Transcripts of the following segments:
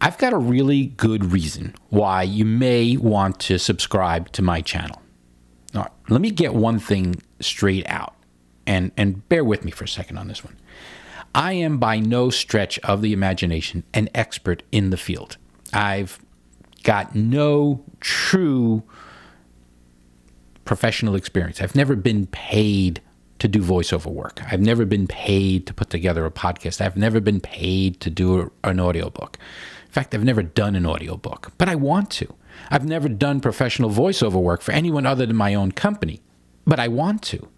I've got a really good reason why you may want to subscribe to my channel. All right, let me get one thing straight out, and bear with me for a second on this one. I am by no stretch of the imagination an expert in the field. I've got no true professional experience. I've never been paid to do voiceover work. I've never been paid to put together a podcast. I've never been paid to do an audiobook. In fact, I've never done an audiobook, but I want to. I've never done professional voiceover work for anyone other than my own company, but I want to.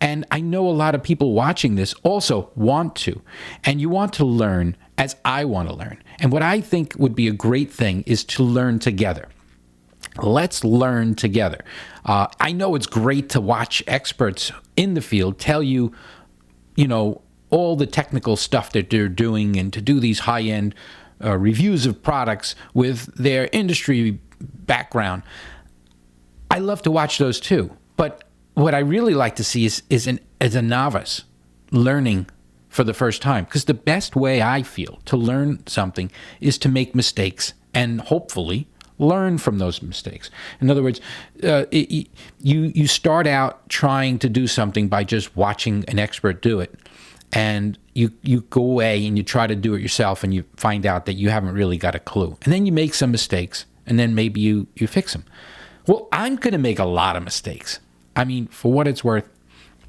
And I know a lot of people watching this also want to. And you want to learn as I want to learn. And what I think would be a great thing is to learn together. Let's learn together. I know it's great to watch experts in the field tell you, all the technical stuff that they're doing and to do these high-end reviews of products with their industry background. I love to watch those too. But what I really like to see is a novice learning for the first time. Because the best way I feel to learn something is to make mistakes and hopefully learn from those mistakes. In other words, you start out trying to do something by just watching an expert do it. And you go away and you try to do it yourself and you find out that you haven't really got a clue. And then you make some mistakes and then maybe you fix them. Well, I'm going to make a lot of mistakes. I mean, for what it's worth,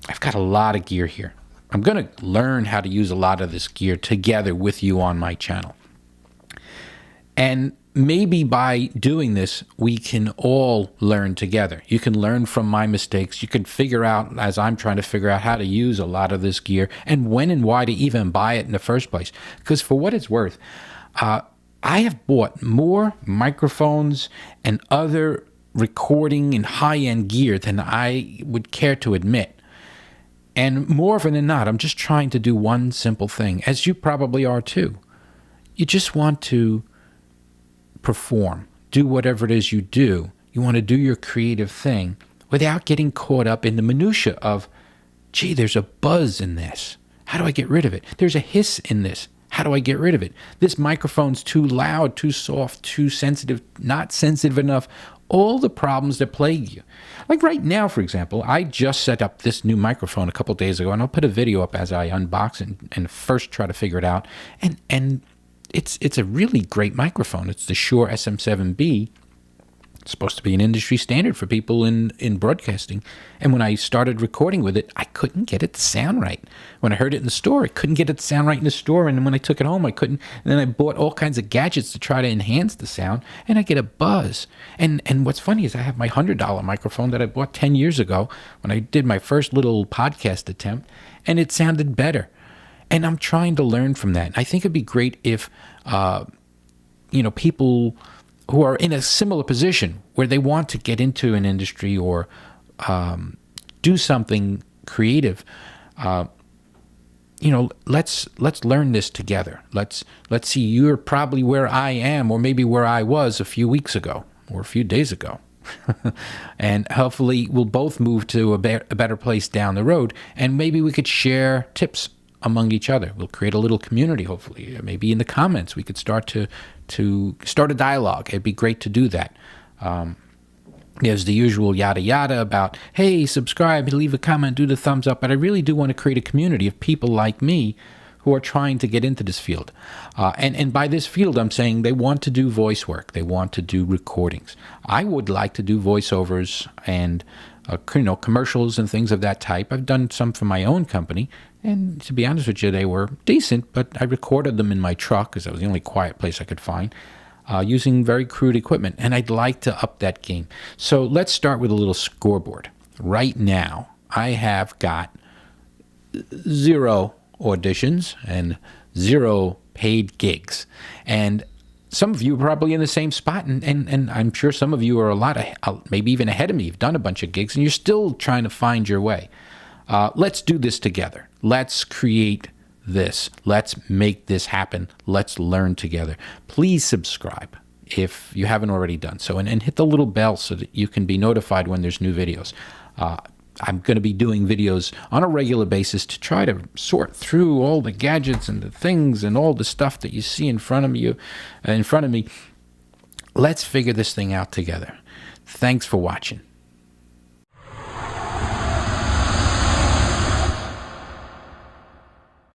I've got a lot of gear here. I'm going to learn how to use a lot of this gear together with you on my channel. And maybe by doing this, we can all learn together. You can learn from my mistakes. You can figure out, as I'm trying to figure out, how to use a lot of this gear and when and why to even buy it in the first place. Because for what it's worth, I have bought more microphones and other recording and high-end gear than I would care to admit. And more often than not, I'm just trying to do one simple thing, as you probably are too. You just want to perform, do whatever it is you do. You want to do your creative thing without getting caught up in the minutia of, gee, there's a buzz in this. How do I get rid of it? There's a hiss in this. How do I get rid of it? This microphone's too loud, too soft, too sensitive, not sensitive enough. All the problems that plague you. Like right now, for example, I just set up this new microphone a couple days ago, and I'll put a video up as I unbox it and first try to figure it out. And it's a really great microphone. It's the Shure SM7B. It's supposed to be an industry standard for people in broadcasting. And when I started recording with it, I couldn't get it to sound right. When I heard it in the store, I couldn't get it to sound right in the store. And when I took it home, I couldn't. And then I bought all kinds of gadgets to try to enhance the sound, and I get a buzz. And what's funny is I have my $100 microphone that I bought 10 years ago when I did my first little podcast attempt, and it sounded better. And I'm trying to learn from that. I think it'd be great if, people who are in a similar position where they want to get into an industry or do something creative, let's learn this together. Let's see. You're probably where I am, or maybe where I was a few weeks ago or a few days ago. And hopefully we'll both move to a better place down the road, and maybe we could share tips among each other. We'll create a little community, hopefully. Maybe in the comments we could start to start a dialogue. It'd be great to do that. There's the usual yada yada about, hey, subscribe, leave a comment, do the thumbs up, but I really do want to create a community of people like me who are trying to get into this field. And by this field, I'm saying they want to do voice work. They want to do recordings. I would like to do voiceovers and commercials and things of that type. I've done some for my own company, and to be honest with you, they were decent, but I recorded them in my truck because that was the only quiet place I could find, using very crude equipment, and I'd like to up that game. So let's start with a little scoreboard. Right now, I have got 0 auditions and 0 paid gigs, and some of you are probably in the same spot, and I'm sure some of you are maybe even ahead of me. You've done a bunch of gigs, and you're still trying to find your way. Let's do this together. Let's create this. Let's make this happen. Let's learn together. Please subscribe if you haven't already done so, and hit the little bell so that you can be notified when there's new videos. I'm going to be doing videos on a regular basis to try to sort through all the gadgets and the things and all the stuff that you see in front of me. Let's figure this thing out together. Thanks for watching.